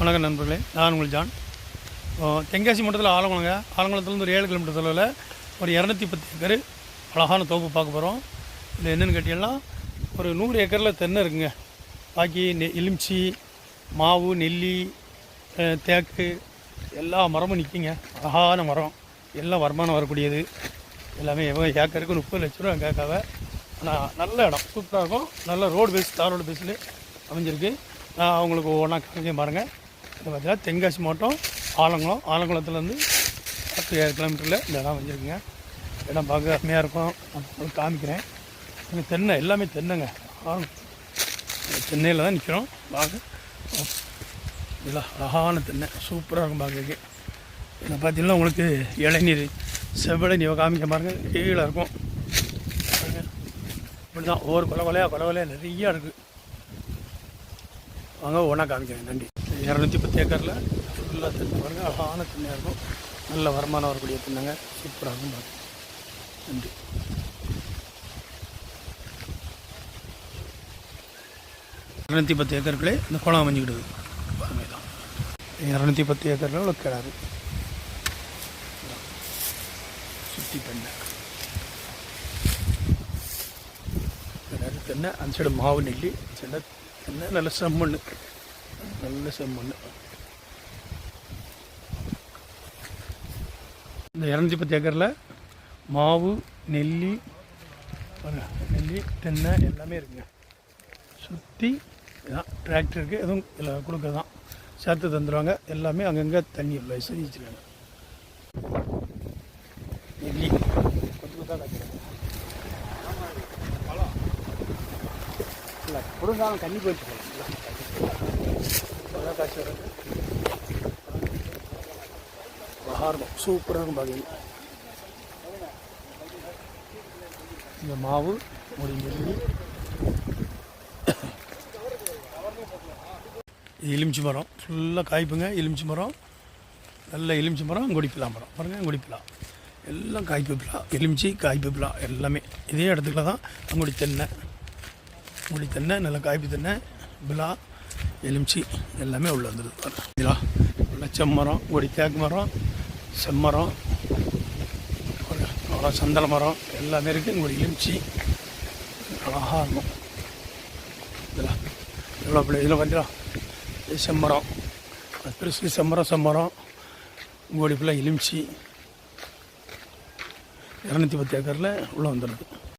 வணக்கம் நண்பர்களே, நான் உங்கள் ஜான். தென்காசி மாவட்டத்தில் ஆலங்குளத்துலேருந்து ஒரு 7 கிலோமீட்டர் தொலைவில் ஒரு 210 ஏக்கர் அழகான தோப்பு பார்க்க போகிறோம். இதில் என்னென்னு கேட்டிங்கன்னா, ஒரு 100 ஏக்கரில் தென்னை இருக்குங்க. பாக்கி எலுமிச்சி, மாவு, நெல்லி, தேக்கு எல்லா மரமும் நிற்குங்க. அழகான மரம், எல்லாம் வருமானம் வரக்கூடியது. எல்லாமே ஏக்கருக்கு 30 லட்ச ரூபா கேட்காவ. ஆனால் நல்ல இடம், சூப்பராக இருக்கும். நல்ல தார் ரோடு பேஸில் அமைஞ்சிருக்கு. நான் அவங்களுக்கு ஒவ்வொன்றா காமிக்க பாருங்கள். இது பார்த்தீங்கன்னா தென்காசி மாவட்டம் ஆலங்குளத்துலேருந்து 7 கிலோமீட்டரில் இந்த இடம் வந்துருக்குங்க. இடம் பார்க்க அருமையாக இருக்கும். நான் காமிக்கிறேன். இங்கே தென்னை, எல்லாமே தென்னைங்க. தென்னையில் தான் நிற்கிறோம். பார்க்க இதெல்லாம் அழகான தென்னை, சூப்பராக இருக்கும் பார்க்க. இதை பார்த்தீங்கன்னா உங்களுக்கு இளநீர், செவ்வழநீர் காமிக்க பாருங்கள். கீழே இருக்கும். இப்படி தான் ஒவ்வொரு கொலையாக நிறையா இருக்குது. வாங்க ஒன்றா காமிக்கிறேன். நன்றி. 210 ஏக்கரில் ஃபுல்லாக தென்னை பாருங்கள். அழகான தென்னையாக இருக்கும். நல்ல வருமானம் வரக்கூடிய தென்னைங்க, சூப்பராக இருக்கும் பாருங்கள். நன்றி. இரநூத்தி 10 ஏக்கருக்குள்ளே இந்த குளம் அமைஞ்சிக்கிடுது பாருங்கள். தான் 210 ஏக்கரில் உள்ள கிணறு சுற்றி தென்னை தென்னை. அந்த சைடு மாவு, நெல்லி, சின்ன தென்னை, நல்ல செம்மண். இந்த 210 ஏக்கரில் மாவு, நெல்லி, தென்னை எல்லாமே இருக்குங்க. சுற்றி இதான் டிராக்டருக்கு எதுவும் இல்லை கொடுக்க தான் சேர்த்து தந்துடுவாங்க. எல்லாமே அங்கங்கே தண்ணி உள்ள வசதி வச்சுருக்காங்க. நெல்லி கொத்தாக காய்ச்சிருக்காங்க. இல்லை கொடுங்காலம் தண்ணி போயிட்டு காய்ச்சி வர்றது இருக்கும். சூப்பராக இருக்கும் பார்க்குறீங்க. இந்த மாவு, ஒரு நெல்லி, இது எலுமிச்சி மரம் ஃபுல்லாக காய்ப்புங்க. எலுமிச்சி மரம், நல்ல எலுமிச்சி மரம், கொடிப்பிலா மரம் பாருங்கள். கொடிப்பிலா எல்லாம் காய்ப்பிலா, எலுமிச்சி காய்ப்பிலா எல்லாமே இதே இடத்துல தான். அங்குடி தென்னை, நல்ல காய்ப்பு தென்னை, பிலா, எலுமிச்சி எல்லாமே உள்ளே வந்துடுது பாருங்கள். இதெல்லாம் நல்ல செம்மரம், கொடி தேக்கு மரம், செம்மரம், சந்தன மரம் எல்லாமே இருக்குது. உங்களுடைய எலுமிச்சி அழகாக இருக்கும். இதெல்லாம் எவ்வளோ பிள்ளை இதில் வந்துடும். செம்மரம், பெருசு செம்மரம், உங்களுடைய பிள்ளை எலுமிச்சி 210 ஏக்கரில் உள்ளே வந்துடுது.